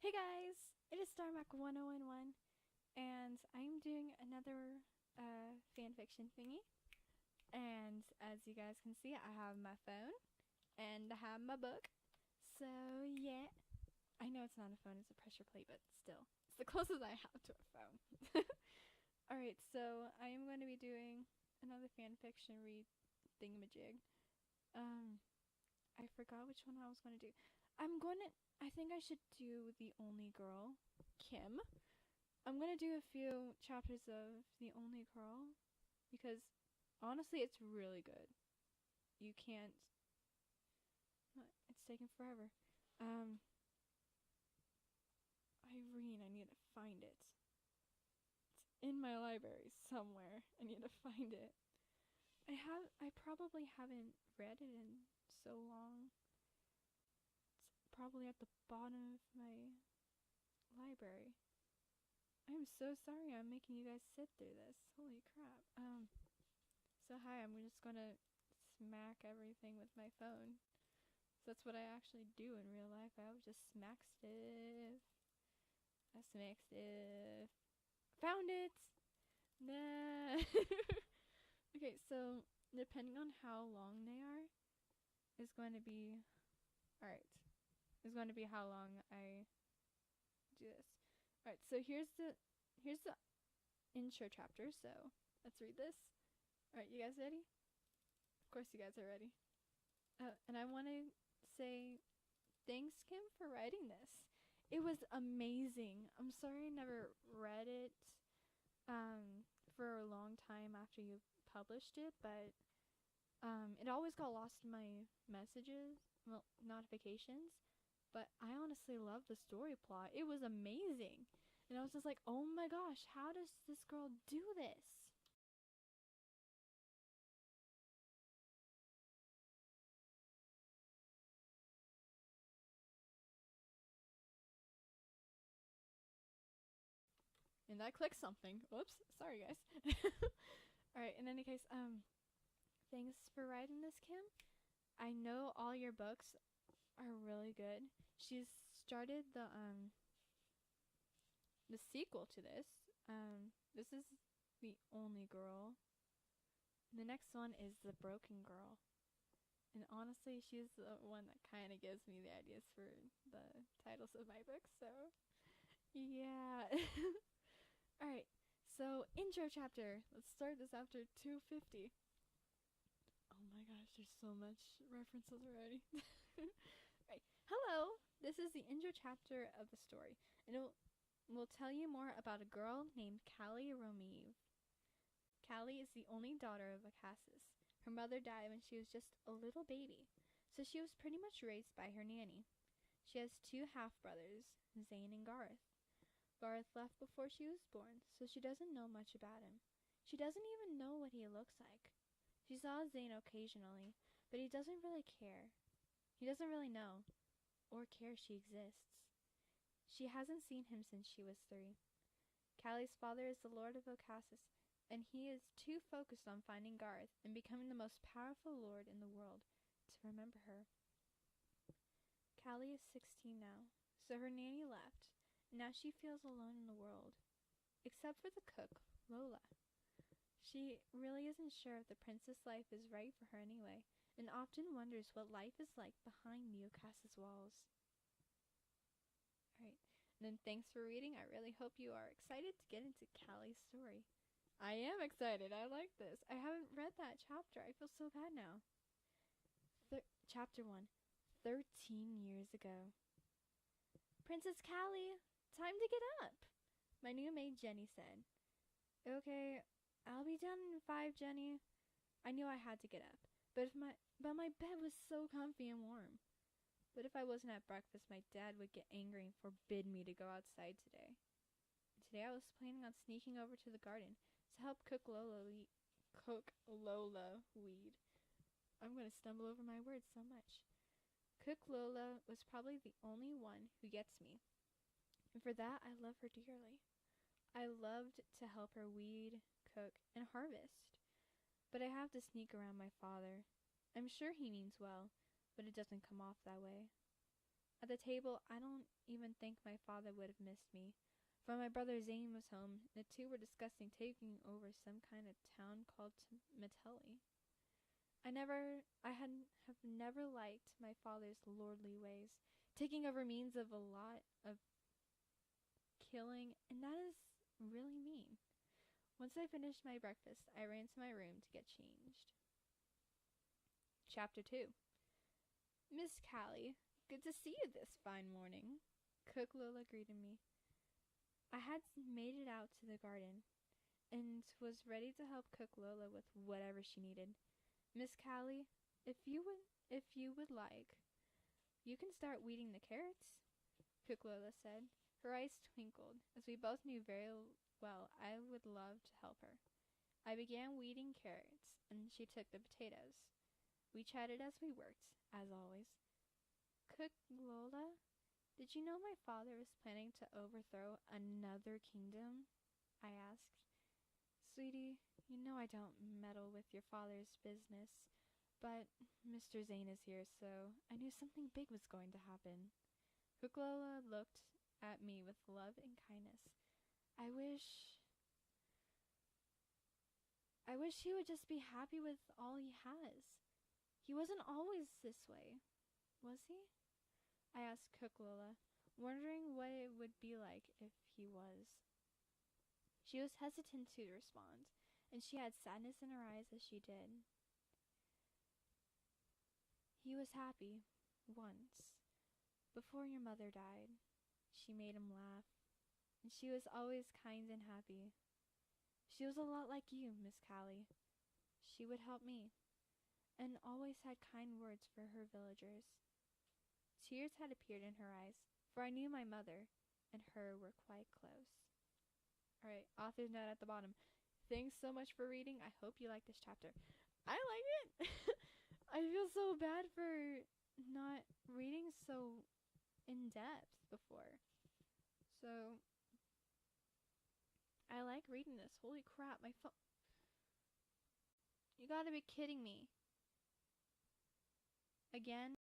Hey guys, it is StarMac1011, and I'm doing another fanfiction thingy. And as you guys can see, I have my phone and I have my book. So yeah, I know it's not a phone; it's a pressure plate, but still, it's the closest I have to a phone. All right, so I am going to be doing another fanfiction read thingamajig. Um, I forgot which one I was going to do. I think I should do The Only Girl, Kim. I'm gonna do a few chapters of The Only Girl because honestly, it's really good. You can't. It's taking forever. Um, Irene, I need to find it. It's in my library somewhere. I need to find it. I probably haven't read it in so long. It's probably at the bottom of my library. I'm so sorry I'm making you guys sit through this. Holy crap. So hi, I'm just gonna smack everything with my phone. So that's what I actually do in real life. I would just smack stuff. I smack stuff. Found it! Nah. Okay, so depending on how long they are, is going to be. Alright. Is going to be how long I do this. Alright, so here's the intro chapter, so let's read this. Alright, you guys ready? Of course you guys are ready. And I want to say thanks, Kim, for writing this. It was amazing. I'm sorry I never read it for a long time after you published it, but it always got lost in my messages, well, notifications. But I honestly loved the story plot. It was amazing. And I was just like, oh my gosh, how does this girl do this? And I clicked something. Whoops. Sorry, guys. Alright, in any case, thanks for writing this, Kim. I know all your books are really good. She's started the sequel to this. This is The Only Girl. The next one is The Broken Girl. And honestly, she's the one that kind of gives me the ideas for the titles of my books. So, yeah. Alright, so intro chapter. Let's start this after 250. Oh my gosh, there's so much references already. Right. Hello, this is the intro chapter of the story, and will tell you more about a girl named Callie Romeve. Callie is the only daughter of Acasis. Her mother died when she was just a little baby, so she was pretty much raised by her nanny. She has two half-brothers, Zane and Garth. Garth left before she was born, so she doesn't know much about him. She doesn't even know what he looks like. She saw Zane occasionally, but he doesn't really care. He doesn't really know, or care she exists. She hasn't seen him since she was 3. Callie's father is the Lord of Ocasis, and he is too focused on finding Garth and becoming the most powerful lord in the world to remember her. Callie is 16 now, so her nanny left, and now she feels alone in the world. Except for the cook, Lola. She really isn't sure if the princess life is right for her anyway, and often wonders what life is like behind the Ocasis walls. Alright, and then thanks for reading. I really hope you are excited to get into Callie's story. I am excited. I like this. I haven't read that chapter. I feel so bad now. Chapter 1. 13 years ago. Princess Callie, time to get up, my new maid Jenny said. Okay, I'll be done in 5, Jenny. I knew I had to get up, but my bed was so comfy and warm. But if I wasn't at breakfast, my dad would get angry and forbid me to go outside today. And today I was planning on sneaking over to the garden to help cook Lola weed. I'm going to stumble over my words so much. Cook Lola was probably the only one who gets me, and for that I love her dearly. I loved to help her weed, cook, and harvest. But I have to sneak around my father. I'm sure he means well, but it doesn't come off that way. At the table, I don't even think my father would have missed me. For my brother Zane was home, the two were discussing taking over some kind of town called Metelli. I have never liked my father's lordly ways. Taking over means of a lot of killing, and that is really mean. Once I finished my breakfast, I ran to my room to get changed. Chapter 2. Miss Callie, good to see you this fine morning. Cook Lola greeted me. I had made it out to the garden and was ready to help Cook Lola with whatever she needed. Miss Callie, if you would like, you can start weeding the carrots, Cook Lola said. Her eyes twinkled, as we both knew very well I would love to help her. I began weeding carrots, and she took the potatoes. We chatted as we worked, as always. Cook Lola, did you know my father was planning to overthrow another kingdom? I asked. Sweetie, you know I don't meddle with your father's business, but Mr. Zane is here, so I knew something big was going to happen. Cook Lola looked at me with love and kindness. I wish he would just be happy with all he has. He wasn't always this way, was he? I asked Cook Lola, wondering what it would be like if he was. She was hesitant to respond, and she had sadness in her eyes as she did. He was happy, once, before your mother died. She made him laugh, and she was always kind and happy. She was a lot like you, Miss Callie. She would help me, and always had kind words for her villagers. Tears had appeared in her eyes, for I knew my mother and her were quite close. Alright, author's note at the bottom. Thanks so much for reading. I hope you like this chapter. I like it. I feel so bad for not reading so in depth before. So, I like reading this. Holy crap, my phone. You gotta be kidding me. Again.